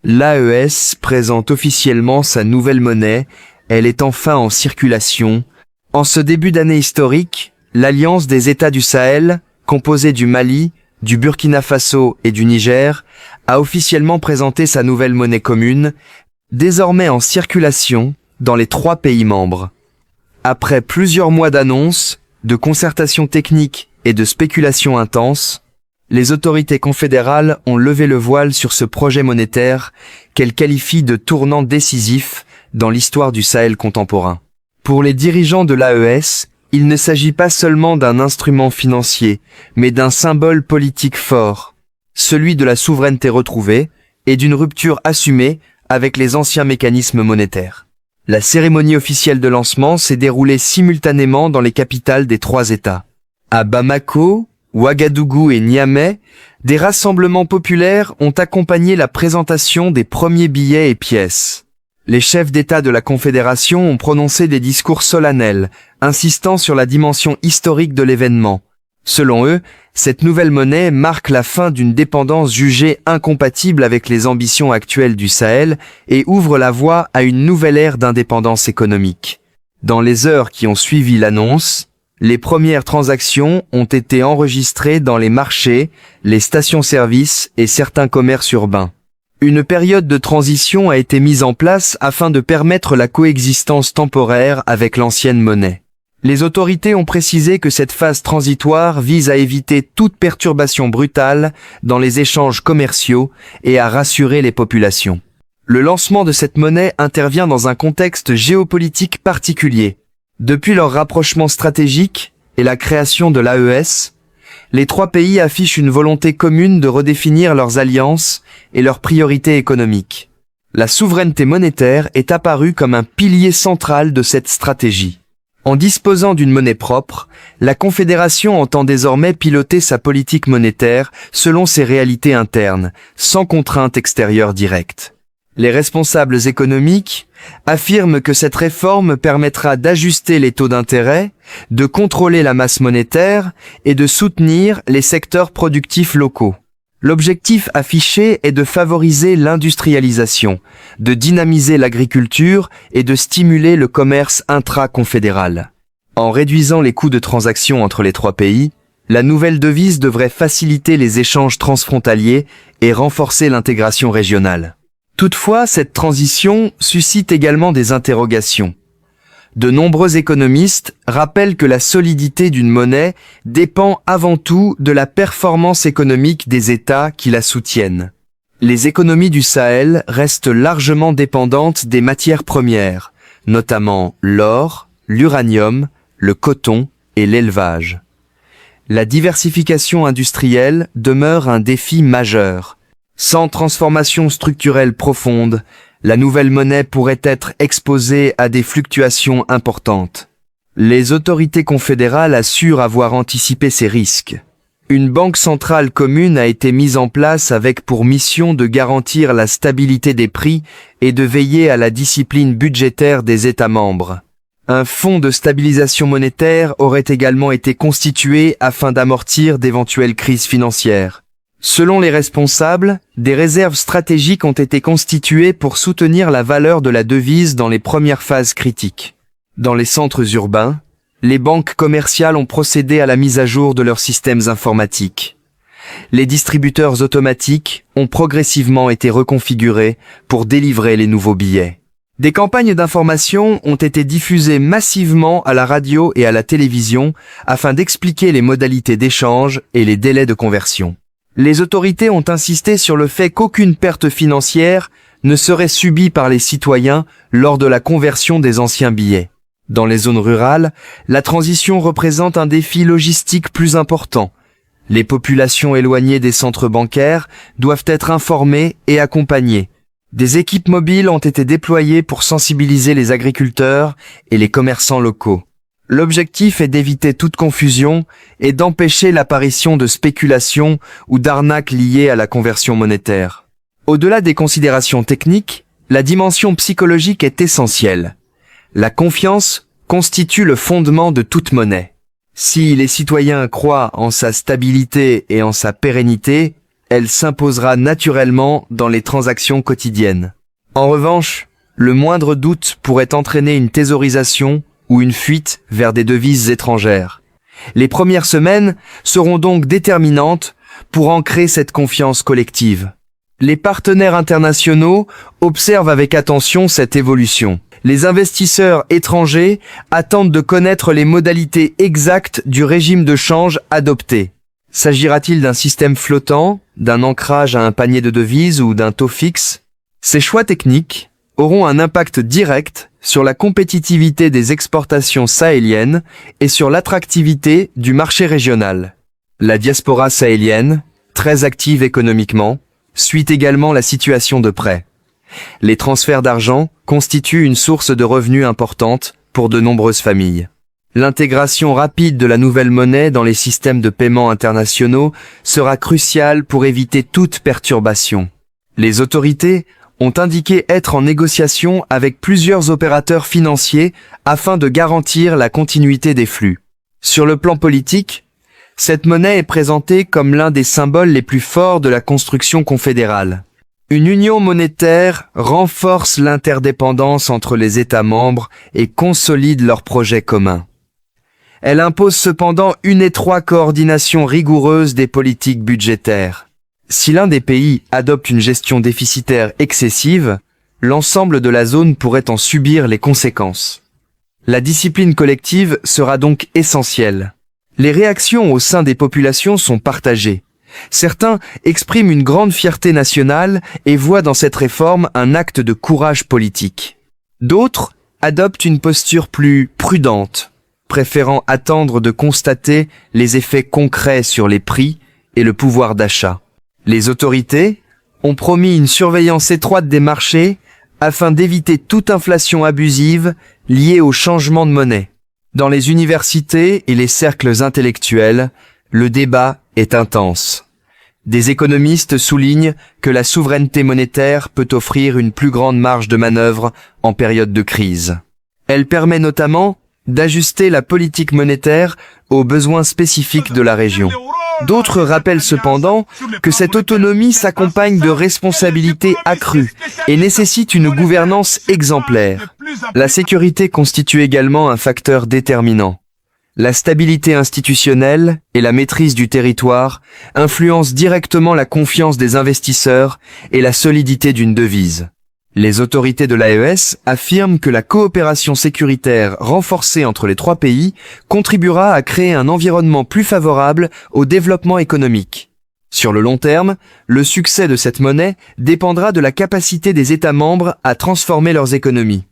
l'AES présente officiellement sa nouvelle monnaie, elle est enfin en circulation. En ce début d'année historique, l'Alliance des États du Sahel, composée du Mali, du Burkina Faso et du Niger, a officiellement présenté sa nouvelle monnaie commune, désormais en circulation dans les 3 pays membres. Après plusieurs mois d'annonces, de concertations techniques et de spéculations intenses, les autorités confédérales ont levé le voile sur ce projet monétaire qu'elles qualifient de tournant décisif dans l'histoire du Sahel contemporain. Pour les dirigeants de l'AES, il ne s'agit pas seulement d'un instrument financier, mais d'un symbole politique fort, celui de la souveraineté retrouvée et d'une rupture assumée avec les anciens mécanismes monétaires. La cérémonie officielle de lancement s'est déroulée simultanément dans les capitales des 3 États. À Bamako, Ouagadougou et Niamey, des rassemblements populaires ont accompagné la présentation des premiers billets et pièces. Les chefs d'État de la Confédération ont prononcé des discours solennels, insistant sur la dimension historique de l'événement. Selon eux, cette nouvelle monnaie marque la fin d'une dépendance jugée incompatible avec les ambitions actuelles du Sahel et ouvre la voie à une nouvelle ère d'indépendance économique. Dans les heures qui ont suivi l'annonce, les premières transactions ont été enregistrées dans les marchés, les stations-service et certains commerces urbains. Une période de transition a été mise en place afin de permettre la coexistence temporaire avec l'ancienne monnaie. Les autorités ont précisé que cette phase transitoire vise à éviter toute perturbation brutale dans les échanges commerciaux et à rassurer les populations. Le lancement de cette monnaie intervient dans un contexte géopolitique particulier. Depuis leur rapprochement stratégique et la création de l'AES, les 3 pays affichent une volonté commune de redéfinir leurs alliances et leurs priorités économiques. La souveraineté monétaire est apparue comme un pilier central de cette stratégie. En disposant d'une monnaie propre, la Confédération entend désormais piloter sa politique monétaire selon ses réalités internes, sans contrainte extérieure directe. Les responsables économiques affirment que cette réforme permettra d'ajuster les taux d'intérêt, de contrôler la masse monétaire et de soutenir les secteurs productifs locaux. L'objectif affiché est de favoriser l'industrialisation, de dynamiser l'agriculture et de stimuler le commerce intra-confédéral. En réduisant les coûts de transaction entre les 3 pays, la nouvelle devise devrait faciliter les échanges transfrontaliers et renforcer l'intégration régionale. Toutefois, cette transition suscite également des interrogations. De nombreux économistes rappellent que la solidité d'une monnaie dépend avant tout de la performance économique des États qui la soutiennent. Les économies du Sahel restent largement dépendantes des matières premières, notamment l'or, l'uranium, le coton et l'élevage. La diversification industrielle demeure un défi majeur. Sans transformation structurelle profonde, la nouvelle monnaie pourrait être exposée à des fluctuations importantes. Les autorités confédérales assurent avoir anticipé ces risques. Une banque centrale commune a été mise en place avec pour mission de garantir la stabilité des prix et de veiller à la discipline budgétaire des États membres. Un fonds de stabilisation monétaire aurait également été constitué afin d'amortir d'éventuelles crises financières. Selon les responsables, des réserves stratégiques ont été constituées pour soutenir la valeur de la devise dans les premières phases critiques. Dans les centres urbains, les banques commerciales ont procédé à la mise à jour de leurs systèmes informatiques. Les distributeurs automatiques ont progressivement été reconfigurés pour délivrer les nouveaux billets. Des campagnes d'information ont été diffusées massivement à la radio et à la télévision afin d'expliquer les modalités d'échange et les délais de conversion. Les autorités ont insisté sur le fait qu'aucune perte financière ne serait subie par les citoyens lors de la conversion des anciens billets. Dans les zones rurales, la transition représente un défi logistique plus important. Les populations éloignées des centres bancaires doivent être informées et accompagnées. Des équipes mobiles ont été déployées pour sensibiliser les agriculteurs et les commerçants locaux. L'objectif est d'éviter toute confusion et d'empêcher l'apparition de spéculations ou d'arnaques liées à la conversion monétaire. Au-delà des considérations techniques, la dimension psychologique est essentielle. La confiance constitue le fondement de toute monnaie. Si les citoyens croient en sa stabilité et en sa pérennité, elle s'imposera naturellement dans les transactions quotidiennes. En revanche, le moindre doute pourrait entraîner une thésaurisation ou une fuite vers des devises étrangères. Les premières semaines seront donc déterminantes pour ancrer cette confiance collective. Les partenaires internationaux observent avec attention cette évolution. Les investisseurs étrangers attendent de connaître les modalités exactes du régime de change adopté. S'agira-t-il d'un système flottant, d'un ancrage à un panier de devises ou d'un taux fixe? Ces choix techniques auront un impact direct sur la compétitivité des exportations sahéliennes et sur l'attractivité du marché régional. La diaspora sahélienne, très active économiquement, suit également la situation de près. Les transferts d'argent constituent une source de revenus importante pour de nombreuses familles. L'intégration rapide de la nouvelle monnaie dans les systèmes de paiement internationaux sera cruciale pour éviter toute perturbation. Les autorités ont indiqué être en négociation avec plusieurs opérateurs financiers afin de garantir la continuité des flux. Sur le plan politique, cette monnaie est présentée comme l'un des symboles les plus forts de la construction confédérale. Une union monétaire renforce l'interdépendance entre les États membres et consolide leurs projets communs. Elle impose cependant une étroite coordination rigoureuse des politiques budgétaires. Si l'un des pays adopte une gestion déficitaire excessive, l'ensemble de la zone pourrait en subir les conséquences. La discipline collective sera donc essentielle. Les réactions au sein des populations sont partagées. Certains expriment une grande fierté nationale et voient dans cette réforme un acte de courage politique. D'autres adoptent une posture plus prudente, préférant attendre de constater les effets concrets sur les prix et le pouvoir d'achat. Les autorités ont promis une surveillance étroite des marchés afin d'éviter toute inflation abusive liée au changement de monnaie. Dans les universités et les cercles intellectuels, le débat est intense. Des économistes soulignent que la souveraineté monétaire peut offrir une plus grande marge de manœuvre en période de crise. Elle permet notamment d'ajuster la politique monétaire aux besoins spécifiques de la région. D'autres rappellent cependant que cette autonomie s'accompagne de responsabilités accrues et nécessite une gouvernance exemplaire. La sécurité constitue également un facteur déterminant. La stabilité institutionnelle et la maîtrise du territoire influencent directement la confiance des investisseurs et la solidité d'une devise. Les autorités de l'AES affirment que la coopération sécuritaire renforcée entre les trois pays contribuera à créer un environnement plus favorable au développement économique. Sur le long terme, le succès de cette monnaie dépendra de la capacité des États membres à transformer leurs économies.